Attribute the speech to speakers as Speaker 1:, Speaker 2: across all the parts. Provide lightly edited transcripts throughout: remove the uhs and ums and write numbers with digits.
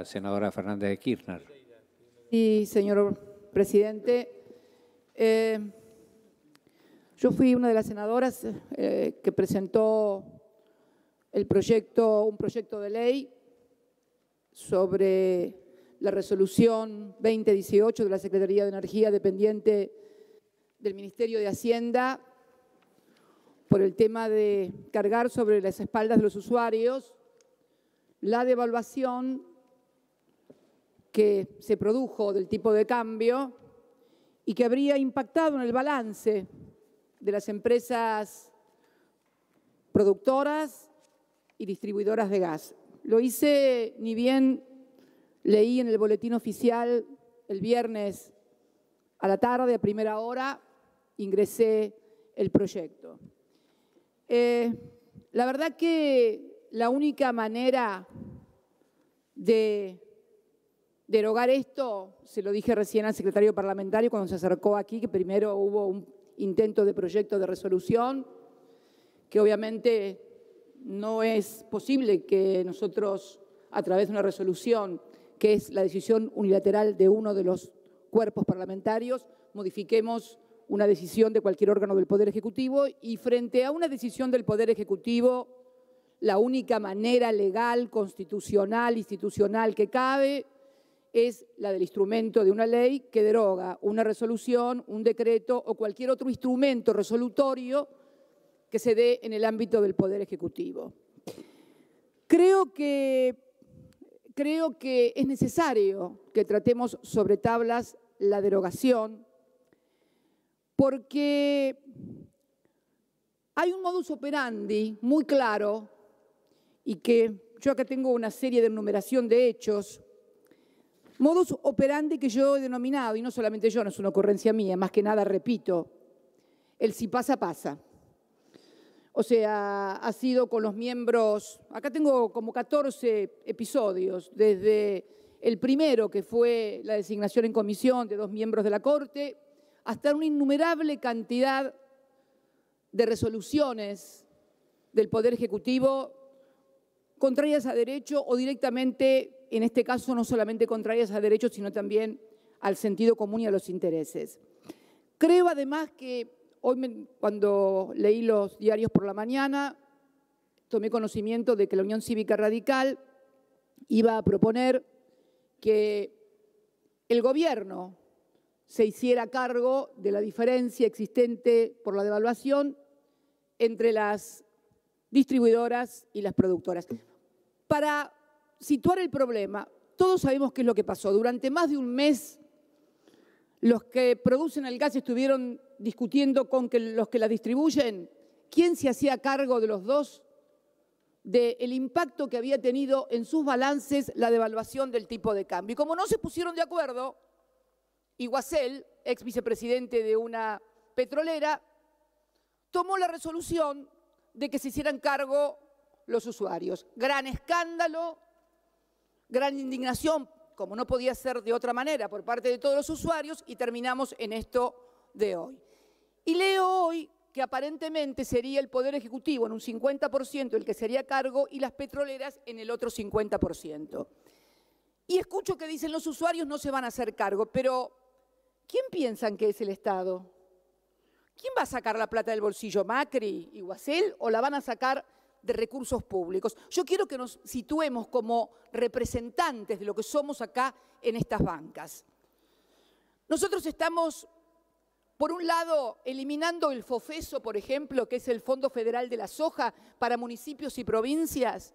Speaker 1: la senadora Fernández de Kirchner.
Speaker 2: Sí, señor presidente. Yo fui una de las senadoras que presentó un proyecto de ley sobre la resolución 2018 de la Secretaría de Energía dependiente del Ministerio de Hacienda por el tema de cargar sobre las espaldas de los usuarios la devaluación que se produjo del tipo de cambio y que habría impactado en el balance de las empresas productoras y distribuidoras de gas. Lo hice ni bien leí en el boletín oficial el viernes a la tarde, a primera hora, ingresé el proyecto. La verdad que la única manera de derogar esto, se lo dije recién al secretario parlamentario cuando se acercó aquí, que primero hubo un intento de proyecto de resolución, que obviamente no es posible que nosotros, a través de una resolución, que es la decisión unilateral de uno de los cuerpos parlamentarios, modifiquemos una decisión de cualquier órgano del Poder Ejecutivo, y frente a una decisión del Poder Ejecutivo, la única manera legal, constitucional, institucional que cabe es la del instrumento de una ley que deroga una resolución, un decreto o cualquier otro instrumento resolutorio que se dé en el ámbito del Poder Ejecutivo. Creo que es necesario que tratemos sobre tablas la derogación, porque hay un modus operandi muy claro y que yo acá tengo una serie de enumeración de hechos, modus operandi que yo he denominado, y no solamente yo, no es una ocurrencia mía, más que nada repito, el si pasa, pasa. O sea, ha sido con los miembros, acá tengo como 14 episodios, desde el primero, que fue la designación en comisión de 2 miembros de la Corte, hasta una innumerable cantidad de resoluciones del Poder Ejecutivo contrarias a derecho o directamente, en este caso, no solamente contrarias a derecho, sino también al sentido común y a los intereses. Creo además que hoy, cuando leí los diarios por la mañana, tomé conocimiento de que la Unión Cívica Radical iba a proponer que el gobierno se hiciera cargo de la diferencia existente por la devaluación entre las distribuidoras y las productoras. Para situar el problema, todos sabemos qué es lo que pasó. Durante más de un mes, los que producen el gas estuvieron discutiendo con los que la distribuyen quién se hacía cargo de los dos, del impacto que había tenido en sus balances la devaluación del tipo de cambio. Y como no se pusieron de acuerdo, Iguacel, ex vicepresidente de una petrolera, tomó la resolución de que se hicieran cargo los usuarios. Gran escándalo, gran indignación, como no podía ser de otra manera, por parte de todos los usuarios, y terminamos en esto de hoy. Y leo hoy que aparentemente sería el Poder Ejecutivo en un 50% el que sería cargo y las petroleras en el otro 50%. Y escucho que dicen los usuarios no se van a hacer cargo, pero ¿quién piensan que es el Estado? ¿Quién va a sacar la plata del bolsillo? ¿Macri y Iguacel o la van a sacar de recursos públicos? Yo quiero que nos situemos como representantes de lo que somos acá en estas bancas. Nosotros estamos, por un lado, eliminando el FOFESO, por ejemplo, que es el Fondo Federal de la Soja para municipios y provincias,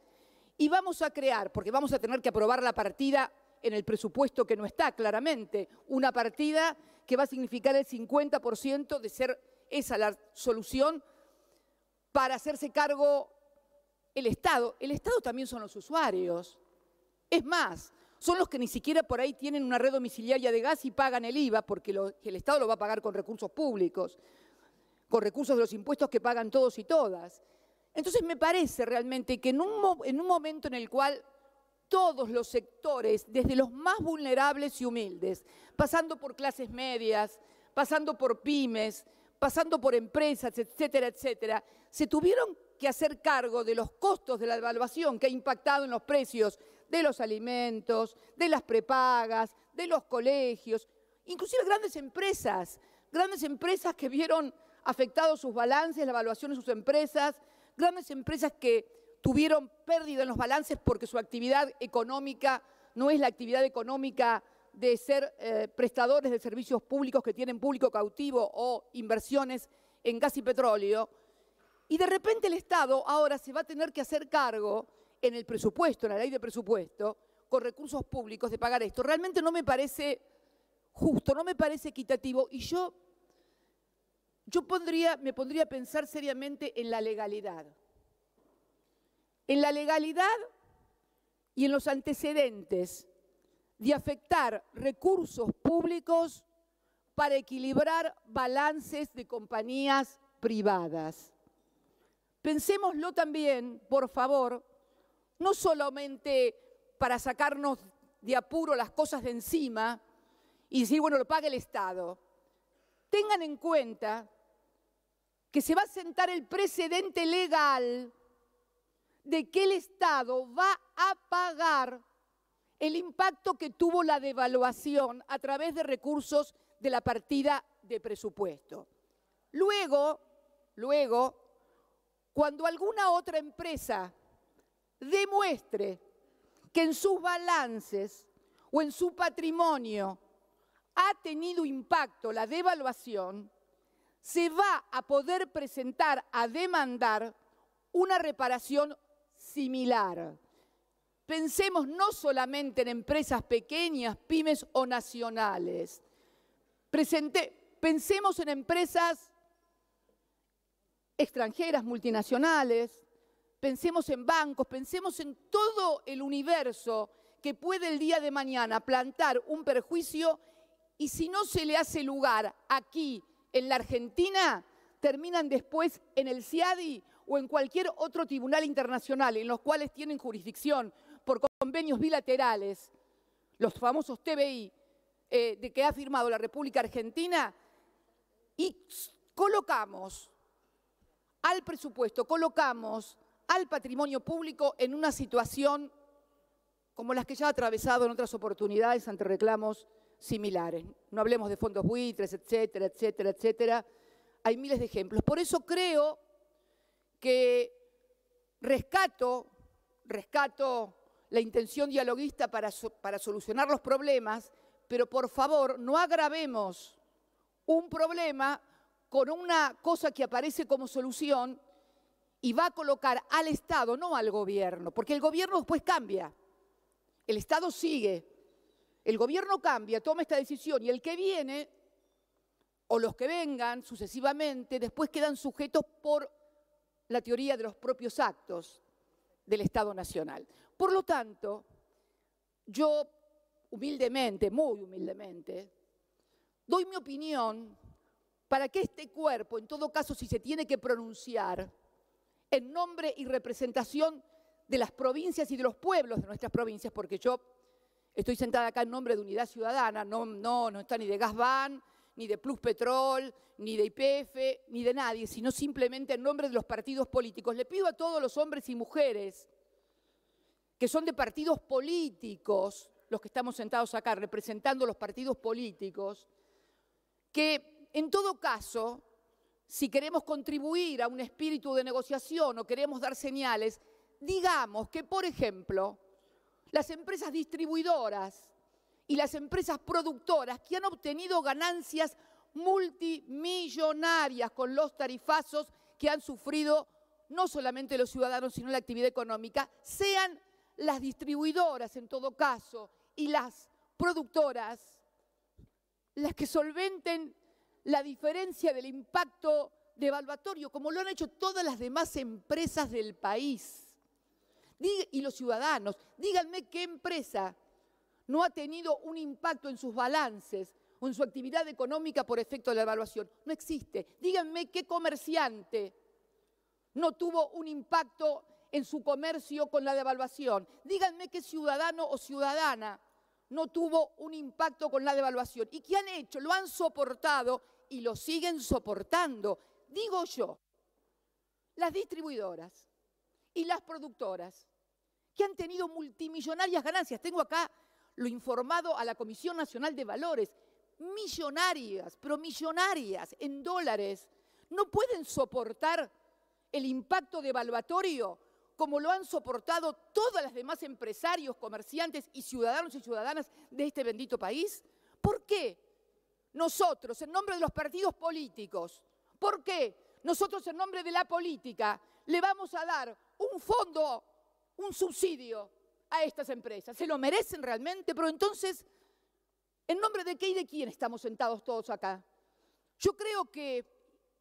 Speaker 2: y vamos a crear, porque vamos a tener que aprobar la partida en el presupuesto que no está claramente, una partida que va a significar el 50% de ser esa la solución para hacerse cargo el Estado. El Estado también son los usuarios. Es más, son los que ni siquiera por ahí tienen una red domiciliaria de gas y pagan el IVA, porque el Estado lo va a pagar con recursos públicos, con recursos de los impuestos que pagan todos y todas. Entonces me parece realmente que en un momento en el cual todos los sectores, desde los más vulnerables y humildes, pasando por clases medias, pasando por pymes, pasando por empresas, etcétera, etcétera, se tuvieron que hacer cargo de los costos de la devaluación que ha impactado en los precios de los alimentos, de las prepagas, de los colegios, inclusive grandes empresas que vieron afectados sus balances, la evaluación de sus empresas, grandes empresas que tuvieron pérdida en los balances porque su actividad económica no es la actividad económica de ser prestadores de servicios públicos que tienen público cautivo o inversiones en gas y petróleo. Y de repente el Estado ahora se va a tener que hacer cargo en el presupuesto, en la ley de presupuesto, con recursos públicos de pagar esto. Realmente no me parece justo, no me parece equitativo y me pondría a pensar seriamente en la legalidad. En la legalidad y en los antecedentes de afectar recursos públicos para equilibrar balances de compañías privadas. Pensémoslo también, por favor, no solamente para sacarnos de apuro las cosas de encima y decir, bueno, lo paga el Estado. Tengan en cuenta que se va a sentar el precedente legal de que el Estado va a pagar el impacto que tuvo la devaluación a través de recursos de la partida de presupuesto. Luego, cuando alguna otra empresa demuestre que en sus balances o en su patrimonio ha tenido impacto la devaluación, se va a poder presentar a demandar una reparación similar. Pensemos no solamente en empresas pequeñas, pymes o nacionales. Pensemos en empresas extranjeras, multinacionales, pensemos en bancos, pensemos en todo el universo que puede el día de mañana plantar un perjuicio y si no se le hace lugar aquí en la Argentina, terminan después en el CIADI o en cualquier otro tribunal internacional en los cuales tienen jurisdicción por convenios bilaterales, los famosos TBI, de que ha firmado la República Argentina, y colocamos al presupuesto, colocamos al patrimonio público en una situación como las que ya ha atravesado en otras oportunidades ante reclamos similares. No hablemos de fondos buitres, etcétera, etcétera, etcétera. Hay miles de ejemplos. Por eso creo que rescato la intención dialoguista para solucionar los problemas, pero por favor no agravemos un problema con una cosa que aparece como solución y va a colocar al Estado, no al gobierno, porque el gobierno después cambia, el Estado sigue, el gobierno cambia, toma esta decisión y el que viene o los que vengan sucesivamente después quedan sujetos por la teoría de los propios actos del Estado Nacional. Por lo tanto, yo humildemente, muy humildemente, doy mi opinión para que este cuerpo, en todo caso, si se tiene que pronunciar en nombre y representación de las provincias y de los pueblos de nuestras provincias, porque yo estoy sentada acá en nombre de Unidad Ciudadana, no está ni de Gasban, ni de Plus Petrol, ni de YPF, ni de nadie, sino simplemente en nombre de los partidos políticos. Le pido a todos los hombres y mujeres que son de partidos políticos, los que estamos sentados acá representando los partidos políticos, que en todo caso, si queremos contribuir a un espíritu de negociación o queremos dar señales, digamos que, por ejemplo, las empresas distribuidoras y las empresas productoras que han obtenido ganancias multimillonarias con los tarifazos que han sufrido no solamente los ciudadanos, sino la actividad económica, sean las distribuidoras en todo caso y las productoras las que solventen la diferencia del impacto devaluatorio, como lo han hecho todas las demás empresas del país. Y los ciudadanos, díganme qué empresa no ha tenido un impacto en sus balances o en su actividad económica por efecto de la devaluación. No existe. Díganme qué comerciante no tuvo un impacto en su comercio con la devaluación. Díganme qué ciudadano o ciudadana no tuvo un impacto con la devaluación. ¿Y qué han hecho? Lo han soportado y lo siguen soportando. Digo yo, las distribuidoras y las productoras que han tenido multimillonarias ganancias. Tengo acá lo informado a la Comisión Nacional de Valores. Millonarias, pero millonarias en dólares. No pueden soportar el impacto devaluatorio como lo han soportado todas las demás empresarios, comerciantes y ciudadanos y ciudadanas de este bendito país. ¿Por qué nosotros, en nombre de los partidos políticos, por qué nosotros, en nombre de la política, le vamos a dar un fondo, un subsidio a estas empresas? ¿Se lo merecen realmente? Pero entonces, ¿en nombre de qué y de quién estamos sentados todos acá? Yo creo que,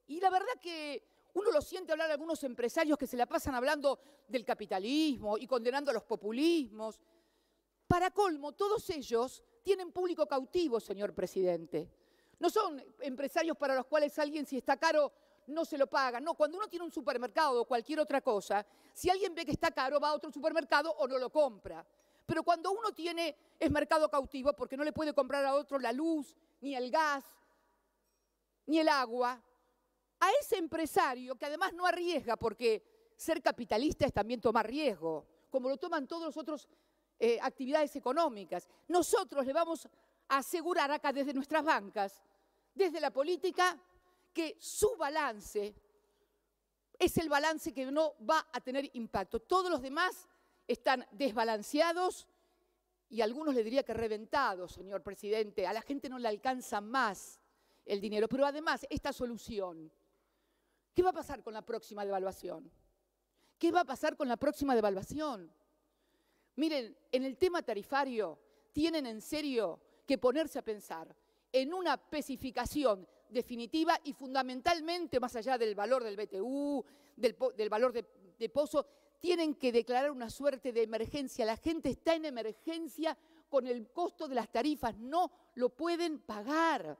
Speaker 2: y la verdad que uno lo siente hablar a algunos empresarios que se la pasan hablando del capitalismo y condenando a los populismos. Para colmo, todos ellos tienen público cautivo, señor presidente. No son empresarios para los cuales alguien, si está caro, no se lo paga. No, cuando uno tiene un supermercado o cualquier otra cosa, si alguien ve que está caro, va a otro supermercado o no lo compra. Pero cuando uno es mercado cautivo porque no le puede comprar a otro la luz, ni el gas, ni el agua, a ese empresario, que además no arriesga, porque ser capitalista es también tomar riesgo, como lo toman todos los otros actividades económicas, nosotros le vamos a asegurar acá desde nuestras bancas, desde la política, que su balance es el balance que no va a tener impacto. Todos los demás están desbalanceados y algunos le diría que reventados, señor presidente. A la gente no le alcanza más el dinero. Pero además, esta solución, ¿qué va a pasar con la próxima devaluación? ¿Qué va a pasar con la próxima devaluación? Miren, en el tema tarifario tienen en serio que ponerse a pensar en una especificación definitiva y fundamentalmente, más allá del valor del BTU, del valor de pozo, tienen que declarar una suerte de emergencia. La gente está en emergencia con el costo de las tarifas, no lo pueden pagar.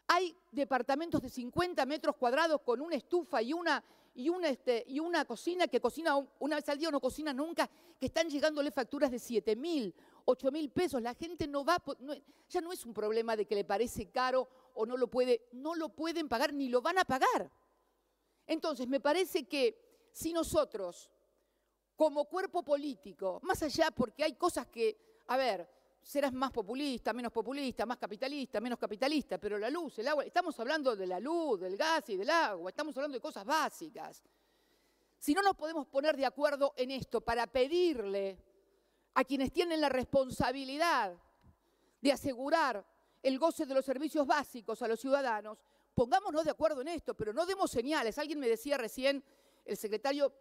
Speaker 2: Hay departamentos de 50 metros cuadrados con una estufa y una cocina que cocina una vez al día o no cocina nunca, que están llegándole facturas de 7.000, 8.000 pesos. La gente ya no es un problema de que le parece caro o no lo pueden pagar, ni lo van a pagar. Entonces, me parece que si nosotros, como cuerpo político, más allá porque hay cosas que, a ver, serás más populista, menos populista, más capitalista, menos capitalista, pero la luz, el agua, estamos hablando de la luz, del gas y del agua, estamos hablando de cosas básicas. Si no nos podemos poner de acuerdo en esto para pedirle a quienes tienen la responsabilidad de asegurar el goce de los servicios básicos a los ciudadanos, pongámonos de acuerdo en esto, pero no demos señales. Alguien me decía recién, el secretario,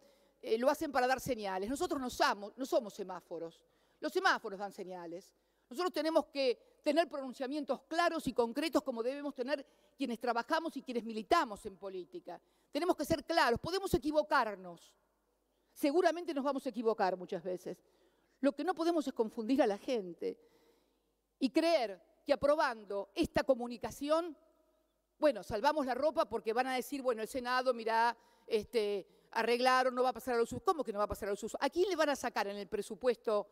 Speaker 2: lo hacen para dar señales. Nosotros no somos semáforos. Los semáforos dan señales. Nosotros tenemos que tener pronunciamientos claros y concretos como debemos tener quienes trabajamos y quienes militamos en política. Tenemos que ser claros, podemos equivocarnos. Seguramente nos vamos a equivocar muchas veces. Lo que no podemos es confundir a la gente y creer que aprobando esta comunicación, bueno, salvamos la ropa porque van a decir, bueno, el Senado, mirá, arreglaron, no va a pasar a los usos. ¿Cómo que no va a pasar a los usos? ¿A quién le van a sacar en el presupuesto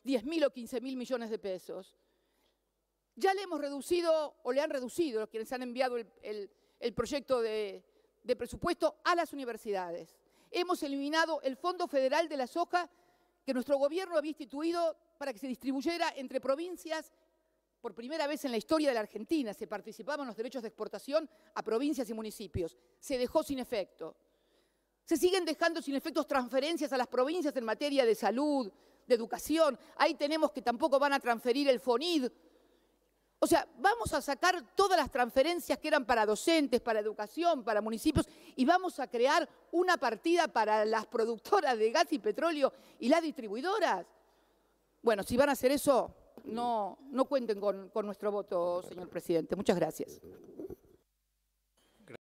Speaker 2: 10.000 o 15.000 millones de pesos? Ya le hemos reducido, o le han reducido los quienes han enviado el proyecto de presupuesto a las universidades. Hemos eliminado el Fondo Federal de la Soja que nuestro gobierno había instituido para que se distribuyera entre provincias. Por primera vez en la historia de la Argentina se participaban los derechos de exportación a provincias y municipios. Se dejó sin efecto. Se siguen dejando sin efectos transferencias a las provincias en materia de salud, de educación. Ahí tenemos que tampoco van a transferir el FONID. O sea, vamos a sacar todas las transferencias que eran para docentes, para educación, para municipios, y vamos a crear una partida para las productoras de gas y petróleo y las distribuidoras. Bueno, si van a hacer eso, no cuenten con nuestro voto, señor presidente. Muchas gracias.